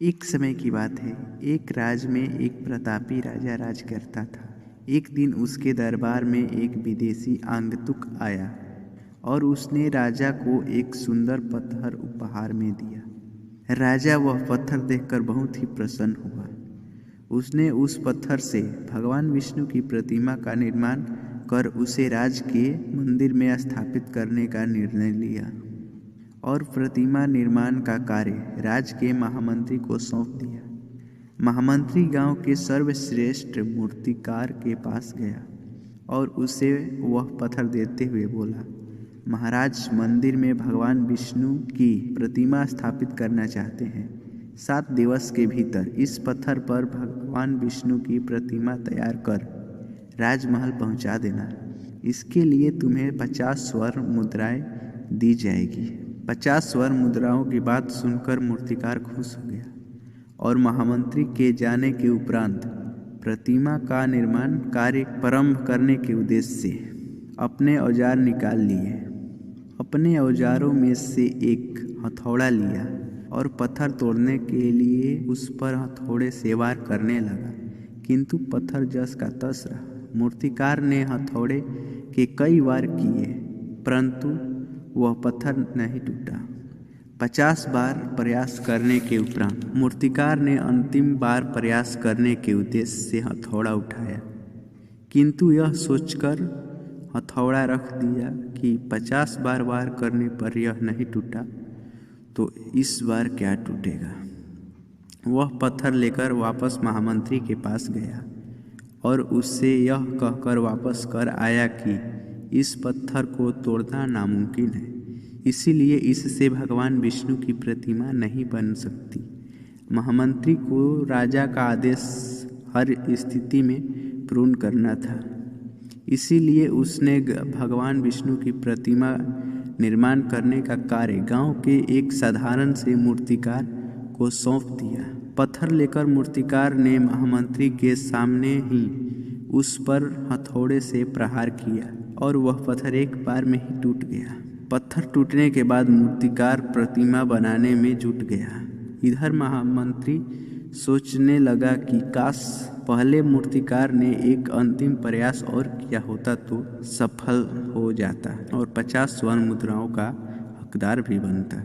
एक समय की बात है। एक राज में एक प्रतापी राजा राज करता था। एक दिन उसके दरबार में एक विदेशी आगंतुक आया और उसने राजा को एक सुंदर पत्थर उपहार में दिया। राजा वह पत्थर देखकर बहुत ही प्रसन्न हुआ। उसने उस पत्थर से भगवान विष्णु की प्रतिमा का निर्माण कर उसे राज के मंदिर में स्थापित करने का निर्णय लिया और प्रतिमा निर्माण का कार्य राज के महामंत्री को सौंप दिया। महामंत्री गांव के सर्वश्रेष्ठ मूर्तिकार के पास गया और उसे वह पत्थर देते हुए बोला, महाराज, मंदिर में भगवान विष्णु की प्रतिमा स्थापित करना चाहते हैं। 7 दिवस के भीतर इस पत्थर पर भगवान विष्णु की प्रतिमा तैयार कर राजमहल पहुंचा देना। इसके लिए तुम्हें 50 स्वर्ण मुद्राएं दी जाएगी। 50 स्वर्ण मुद्राओं की बात सुनकर मूर्तिकार खुश हो गया और महामंत्री के जाने के उपरांत प्रतिमा का निर्माण कार्य प्रारंभ करने के उद्देश्य से अपने औजार निकाल लिए। अपने औजारों में से एक हथौड़ा लिया और पत्थर तोड़ने के लिए उस पर हथौड़े से वार करने लगा, किंतु पत्थर जस का तस रहा। मूर्तिकार ने हथौड़े के कई वार किए, परंतु वह पत्थर नहीं टूटा। 50 बार प्रयास करने के उपरांत मूर्तिकार ने अंतिम बार प्रयास करने के उद्देश्य से हथौड़ा उठाया, किंतु यह सोचकर हथौड़ा रख दिया कि 50 बार वार करने पर यह नहीं टूटा तो इस बार क्या टूटेगा। वह पत्थर लेकर वापस महामंत्री के पास गया और उससे यह कहकर वापस कर आया कि इस पत्थर को तोड़ना नामुमकिन है, इसीलिए इससे भगवान विष्णु की प्रतिमा नहीं बन सकती। महामंत्री को राजा का आदेश हर स्थिति में पूर्ण करना था, इसीलिए उसने भगवान विष्णु की प्रतिमा निर्माण करने का कार्य गांव के एक साधारण से मूर्तिकार को सौंप दिया। पत्थर लेकर मूर्तिकार ने महामंत्री के सामने ही उस पर हथौड़े से प्रहार किया और वह पत्थर एक बार में ही टूट गया। पत्थर टूटने के बाद मूर्तिकार प्रतिमा बनाने में जुट गया। इधर महामंत्री सोचने लगा कि काश पहले मूर्तिकार ने एक अंतिम प्रयास और किया होता तो सफल हो जाता और 50 स्वर्ण मुद्राओं का हकदार भी बनता।